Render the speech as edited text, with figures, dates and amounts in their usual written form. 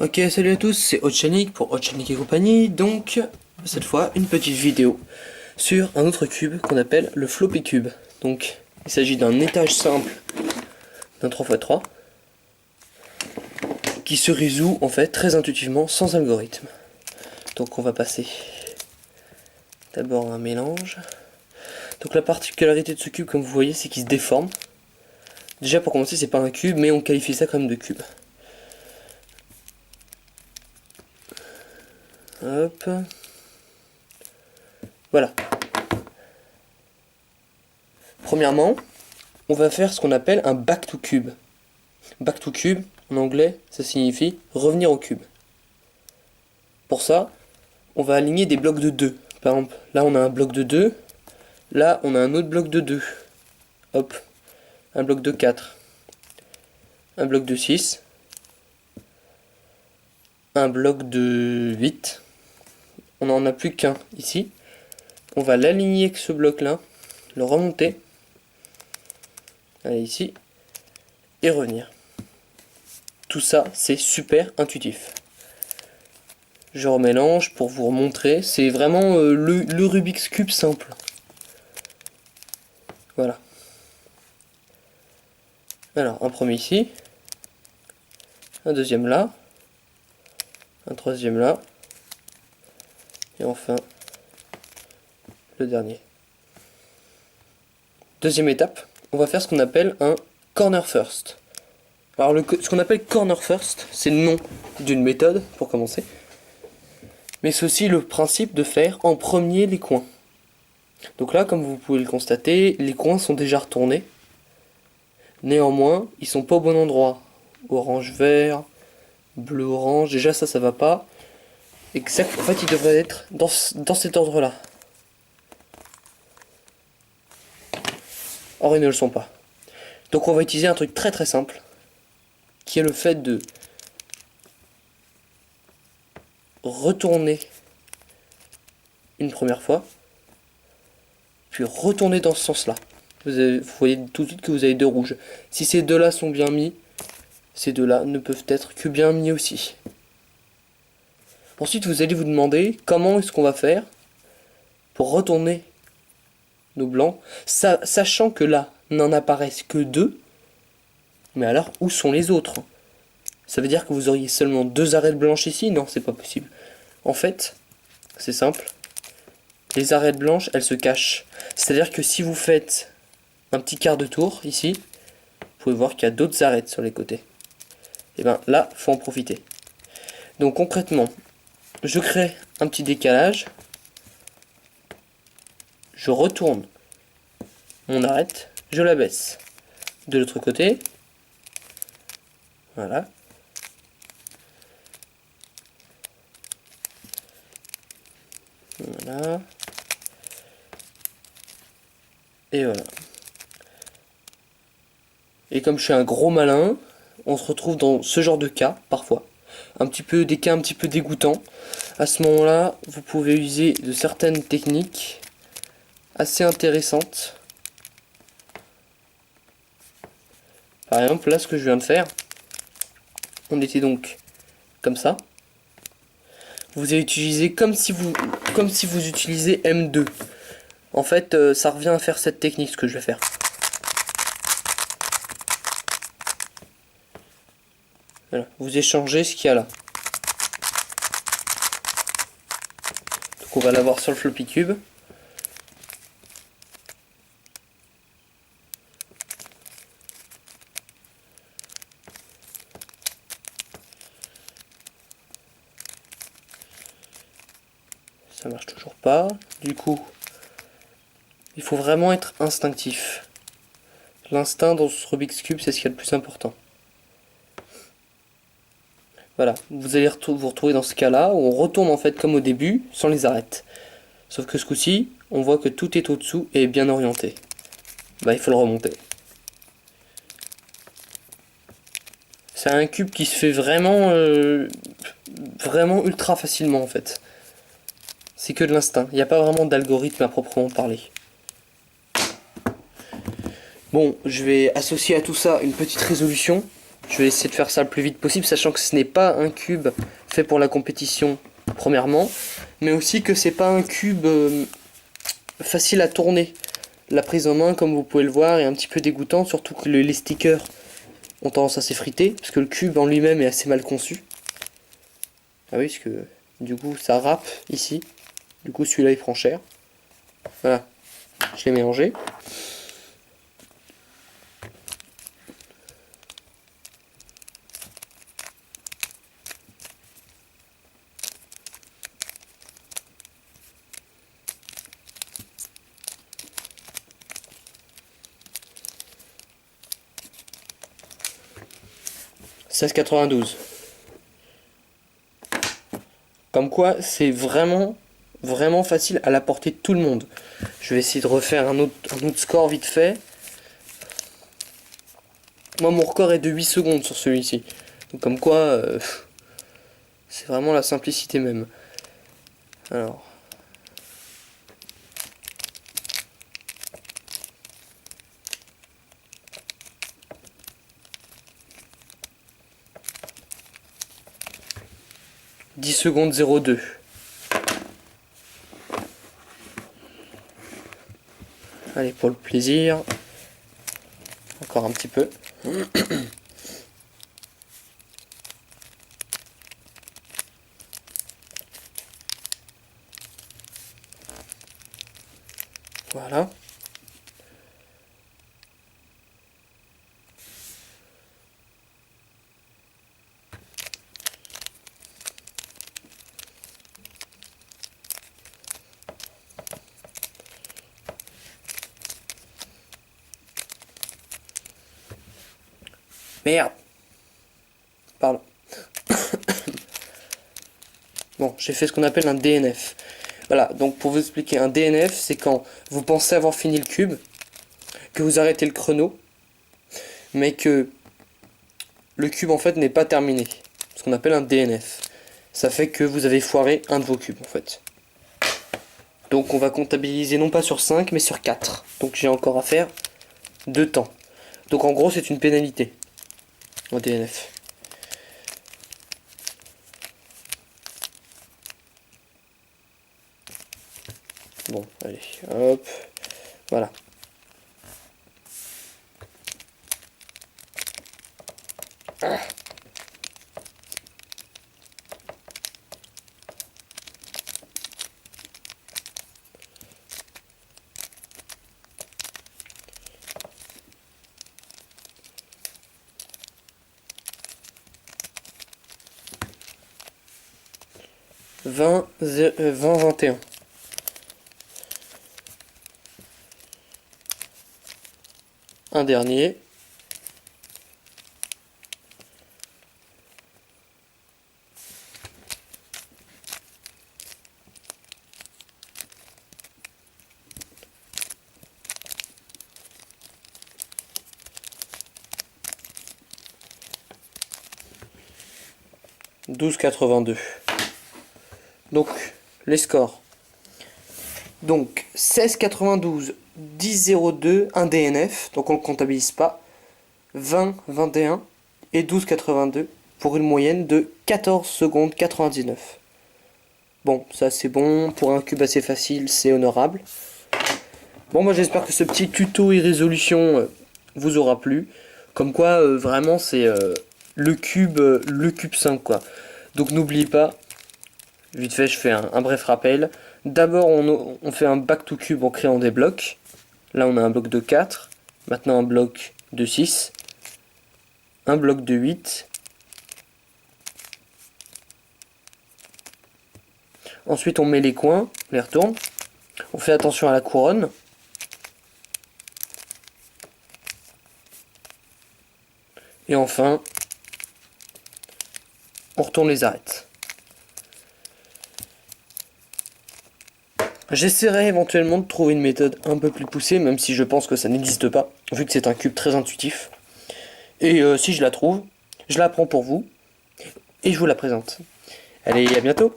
Ok, salut à tous, c'est Hotchanik pour Hotchanik et compagnie. Donc, cette fois, une petite vidéo sur un autre cube qu'on appelle le floppy cube. Donc, il s'agit d'un étage simple d'un 3x3 qui se résout en fait très intuitivement sans algorithme. Donc, on va passer d'abord un mélange. Donc, la particularité de ce cube, comme vous voyez, c'est qu'il se déforme. Déjà, pour commencer, c'est pas un cube, mais on qualifie ça comme de cube. Hop. Voilà. Premièrement, on va faire ce qu'on appelle un back to cube. Back to cube, en anglais, ça signifie revenir au cube. Pour ça, on va aligner des blocs de 2. Par exemple, là on a un bloc de 2, là on a un autre bloc de 2. Hop, un bloc de 4, un bloc de 6, un bloc de 8. On n'en a plus qu'un ici. On va l'aligner avec ce bloc-là, le remonter. Allez, ici, et revenir. Tout ça, c'est super intuitif. Je remélange pour vous remontrer. C'est vraiment le Rubik's Cube simple. Voilà. Alors, un premier ici. Un deuxième là. Un troisième là. Et enfin, le dernier. Deuxième étape, on va faire ce qu'on appelle un corner first. Alors, ce qu'on appelle corner first, c'est le nom d'une méthode, pour commencer. Mais c'est aussi le principe de faire en premier les coins. Donc là, comme vous pouvez le constater, les coins sont déjà retournés. Néanmoins, ils sont pas au bon endroit. Orange-vert, bleu-orange, déjà ça va pas. Exact, en fait, ils devraient être dans cet ordre-là. Or, ils ne le sont pas. Donc on va utiliser un truc très simple, qui est le fait de retourner une première fois, puis retourner dans ce sens-là. Vous voyez tout de suite que vous avez deux rouges. Si ces deux-là sont bien mis, ces deux-là ne peuvent être que bien mis aussi. Ensuite, vous allez vous demander comment est-ce qu'on va faire pour retourner nos blancs, sachant que là, n'en apparaissent que deux. Mais alors, où sont les autres? Ça veut dire que vous auriez seulement deux arêtes blanches ici? Non, c'est pas possible. En fait, c'est simple. Les arêtes blanches, elles se cachent. C'est-à-dire que si vous faites un petit quart de tour, ici, vous pouvez voir qu'il y a d'autres arêtes sur les côtés. Et bien là, faut en profiter. Donc concrètement, je crée un petit décalage. Je retourne mon arête, je la baisse. De l'autre côté, voilà. Voilà. Et voilà. Et comme je suis un gros malin, on se retrouve dans ce genre de cas, parfois. Des cas un petit peu dégoûtants. À ce moment-là, vous pouvez user de certaines techniques assez intéressantes. Par exemple, là, ce que je viens de faire, on était donc comme ça. Vous allez utiliser comme si vous utilisez M2. En fait, ça revient à faire cette technique, ce que je vais faire. Voilà, vous échangez ce qu'il y a là. Donc on va l'avoir sur le floppy cube. Ça marche toujours pas. Du coup, il faut vraiment être instinctif. L'instinct dans ce Rubik's Cube, c'est ce qui est le plus important. Voilà, vous allez vous retrouver dans ce cas-là, où on retourne en fait comme au début, sans les arêtes. Sauf que ce coup-ci, on voit que tout est au-dessous et est bien orienté. Bah, il faut le remonter. C'est un cube qui se fait vraiment ultra facilement en fait. C'est que de l'instinct, il n'y a pas vraiment d'algorithme à proprement parler. Bon, je vais associer à tout ça une petite résolution Je vais essayer de faire ça le plus vite possible, sachant que ce n'est pas un cube fait pour la compétition, premièrement, mais aussi que c'est pas un cube facile à tourner. La prise en main, comme vous pouvez le voir, est un petit peu dégoûtante, surtout que les stickers ont tendance à s'effriter, parce que le cube en lui-même est assez mal conçu. Ah oui, parce que du coup ça râpe ici, du coup celui-là il prend cher. Voilà, je l'ai mélangé. « 16,92 ». Comme quoi, c'est vraiment facile à la portée de tout le monde. Je vais essayer de refaire un autre score vite fait. Moi, mon record est de 8 secondes sur celui-ci. Donc, comme quoi, c'est vraiment la simplicité même. Alors. « 10 secondes 02. Allez, pour le plaisir. Encore un petit peu. Voilà. Merde. Pardon. Bon, j'ai fait ce qu'on appelle un DNF. Voilà, donc pour vous expliquer, un DNF, c'est quand vous pensez avoir fini le cube, que vous arrêtez le chrono, mais que le cube en fait n'est pas terminé. Ce qu'on appelle un DNF. Ça fait que vous avez foiré un de vos cubes en fait. Donc on va comptabiliser non pas sur 5 mais sur 4. Donc j'ai encore à faire 2 temps. Donc en gros c'est une pénalité en DNF. Bon, allez, hop, voilà. Ah. Vingt 21. Un dernier. « 12,82 ». Donc, les scores. Donc, 16,92, 10,02, un DNF, donc on ne le comptabilise pas. 20, 21 et 12,82 pour une moyenne de 14 secondes 99. Bon, ça c'est bon, pour un cube assez facile, c'est honorable. Bon, moi j'espère que ce petit tuto et résolution vous aura plu. Comme quoi, vraiment, c'est le cube simple, quoi. Donc n'oubliez pas, vite fait, je fais un bref rappel. D'abord, on fait un back to cube en créant des blocs. Là, on a un bloc de 4. Maintenant, un bloc de 6. Un bloc de 8. Ensuite, on met les coins, on les retourne. On fait attention à la couronne. Et enfin, on retourne les arêtes. J'essaierai éventuellement de trouver une méthode un peu plus poussée, même si je pense que ça n'existe pas, vu que c'est un cube très intuitif. Et si je la trouve, je la prends pour vous, et je vous la présente. Allez, à bientôt!